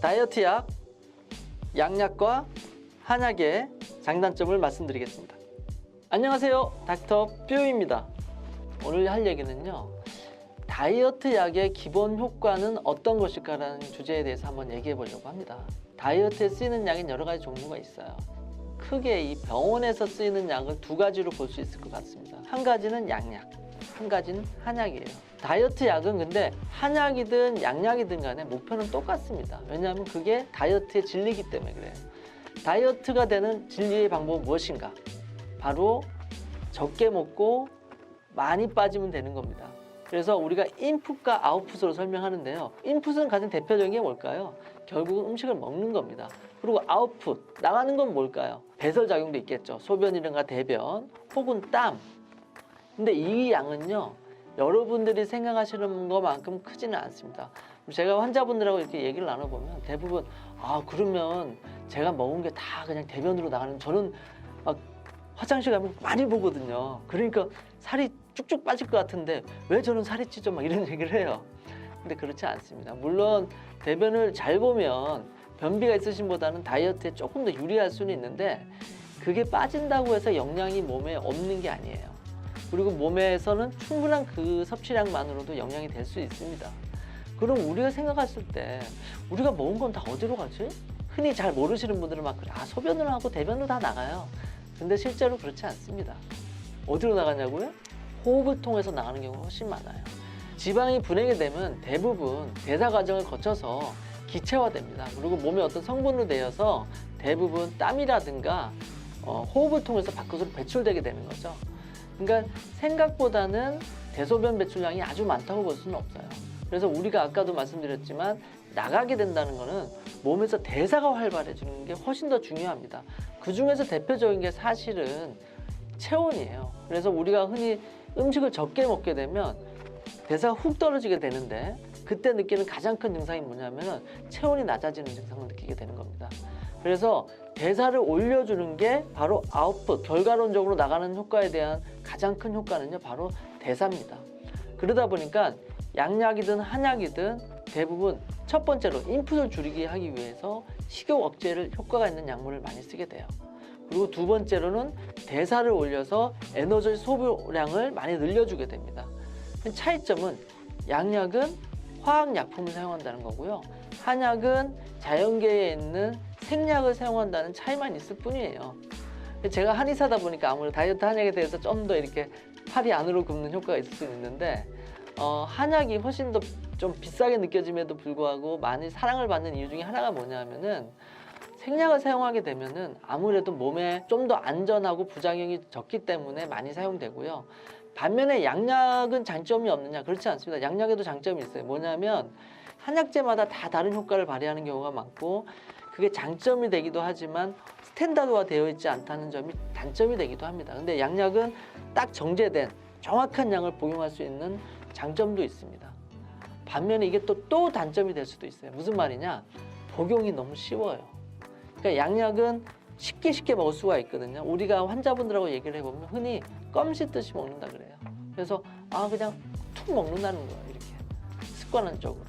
다이어트 약, 양약과 한약의 장단점을 말씀드리겠습니다. 안녕하세요, 닥터 뾰입니다. 오늘 할 얘기는요, 다이어트 약의 기본 효과는 어떤 것일까라는 주제에 대해서 한번 얘기해 보려고 합니다. 다이어트에 쓰이는 약은 여러 가지 종류가 있어요. 크게 이 병원에서 쓰이는 약을 두 가지로 볼 수 있을 것 같습니다. 한 가지는 양약, 한 가지는 한약이에요. 다이어트 약은 근데 한약이든 양약이든 간에 목표는 똑같습니다. 왜냐하면 그게 다이어트의 진리이기 때문에 그래요. 다이어트가 되는 진리의 방법은 무엇인가? 바로 적게 먹고 많이 빠지면 되는 겁니다. 그래서 우리가 인풋과 아웃풋으로 설명하는데요. 인풋은 가장 대표적인 게 뭘까요? 결국은 음식을 먹는 겁니다. 그리고 아웃풋, 나가는 건 뭘까요? 배설작용도 있겠죠. 소변이든가 대변 혹은 땀. 근데 이 양은요, 여러분들이 생각하시는 것만큼 크지는 않습니다. 제가 환자분들하고 이렇게 얘기를 나눠보면 대부분 그러면 제가 먹은 게 다 그냥 대변으로 나가는, 저는 막 화장실 가면 많이 보거든요. 그러니까 살이 쭉쭉 빠질 것 같은데 왜 저는 살이 찌죠? 막 이런 얘기를 해요. 근데 그렇지 않습니다. 물론 대변을 잘 보면 변비가 있으신 분보다는 다이어트에 조금 더 유리할 수는 있는데 그게 빠진다고 해서 영양이 몸에 없는 게 아니에요. 그리고 몸에서는 충분한 그 섭취량만으로도 영양이 될 수 있습니다. 그럼 우리가 생각했을 때 우리가 먹은 건 다 어디로 가지? 흔히 잘 모르시는 분들은 막 소변을 하고 대변으로 다 나가요. 근데 실제로 그렇지 않습니다. 어디로 나가냐고요? 호흡을 통해서 나가는 경우가 훨씬 많아요. 지방이 분해가 되면 대부분 대사 과정을 거쳐서 기체화됩니다. 그리고 몸에 어떤 성분으로 되어서 대부분 땀이라든가 호흡을 통해서 밖으로 배출되게 되는 거죠. 그러니까 생각보다는 대소변 배출량이 아주 많다고 볼 수는 없어요. 그래서 우리가 아까도 말씀드렸지만 나가게 된다는 거는 몸에서 대사가 활발해지는 게 훨씬 더 중요합니다. 그 중에서 대표적인 게 사실은 체온이에요. 그래서 우리가 흔히 음식을 적게 먹게 되면 대사가 훅 떨어지게 되는데 그때 느끼는 가장 큰 증상이 뭐냐면 체온이 낮아지는 증상을 느끼게 되는 겁니다. 그래서 대사를 올려주는 게 바로 아웃풋, 결과론적으로 나가는 효과에 대한 가장 큰 효과는요, 바로 대사입니다. 그러다 보니까 양약이든 한약이든 대부분 첫 번째로 인풋을 줄이게 하기 위해서 식욕 억제를 효과가 있는 약물을 많이 쓰게 돼요. 그리고 두 번째로는 대사를 올려서 에너지 소비량을 많이 늘려주게 됩니다. 차이점은 양약은 화학약품을 사용한다는 거고요. 한약은 자연계에 있는 생약을 사용한다는 차이만 있을 뿐이에요. 제가 한의사다 보니까 아무래도 다이어트 한약에 대해서 좀 더 이렇게 팔이 안으로 굽는 효과가 있을 수 있는데 한약이 훨씬 더 좀 비싸게 느껴짐에도 불구하고 많이 사랑을 받는 이유 중에 하나가 뭐냐면은 생약을 사용하게 되면은 아무래도 몸에 좀 더 안전하고 부작용이 적기 때문에 많이 사용되고요. 반면에 양약은 장점이 없느냐? 그렇지 않습니다. 양약에도 장점이 있어요. 뭐냐면 한약재마다 다 다른 효과를 발휘하는 경우가 많고 그게 장점이 되기도 하지만 스탠다드화 되어 있지 않다는 점이 단점이 되기도 합니다. 근데 양약은 딱 정제된 정확한 양을 복용할 수 있는 장점도 있습니다. 반면에 이게 또 단점이 될 수도 있어요. 무슨 말이냐? 복용이 너무 쉬워요. 그러니까 양약은 쉽게 먹을 수가 있거든요. 우리가 환자분들하고 얘기를 해보면 흔히 껌 씹듯이 먹는다 그래요. 그래서 그냥 툭 먹는다는 거예요. 이렇게 습관적으로.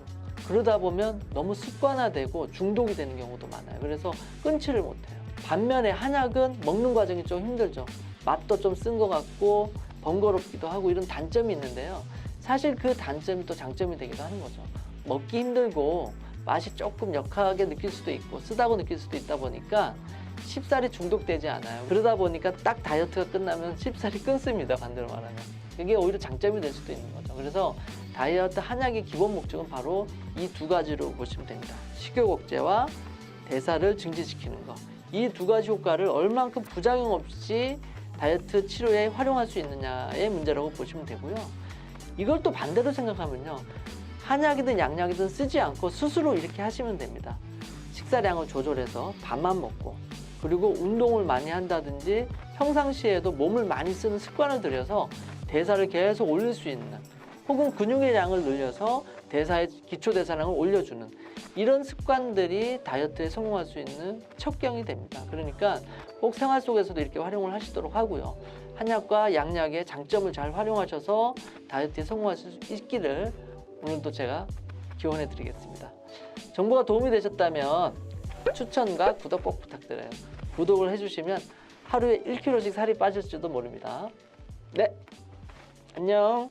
그러다 보면 너무 습관화되고 중독이 되는 경우도 많아요. 그래서 끊지를 못해요. 반면에 한약은 먹는 과정이 좀 힘들죠. 맛도 좀 쓴 것 같고 번거롭기도 하고 이런 단점이 있는데요. 사실 그 단점이 또 장점이 되기도 하는 거죠. 먹기 힘들고 맛이 조금 역하게 느낄 수도 있고 쓰다고 느낄 수도 있다 보니까 쉽사리 중독되지 않아요. 그러다 보니까 딱 다이어트가 끝나면 쉽사리 끊습니다. 반대로 말하면. 이게 오히려 장점이 될 수도 있는 거죠. 그래서 다이어트 한약의 기본 목적은 바로 이 두 가지로 보시면 됩니다. 식욕 억제와 대사를 증진시키는 것. 이 두 가지 효과를 얼만큼 부작용 없이 다이어트 치료에 활용할 수 있느냐의 문제라고 보시면 되고요. 이걸 또 반대로 생각하면요. 한약이든 양약이든 쓰지 않고 스스로 이렇게 하시면 됩니다. 식사량을 조절해서 밥만 먹고 그리고 운동을 많이 한다든지 평상시에도 몸을 많이 쓰는 습관을 들여서 대사를 계속 올릴 수 있는 혹은 근육의 양을 늘려서 대사의 기초 대사량을 올려주는 이런 습관들이 다이어트에 성공할 수 있는 첩경이 됩니다. 그러니까 꼭 생활 속에서도 이렇게 활용을 하시도록 하고요. 한약과 양약의 장점을 잘 활용하셔서 다이어트에 성공할 수 있기를 오늘도 제가 기원해 드리겠습니다. 정보가 도움이 되셨다면 추천과 구독 꼭 부탁드려요. 구독을 해주시면 하루에 1kg씩 살이 빠질지도 모릅니다. 네, 안녕.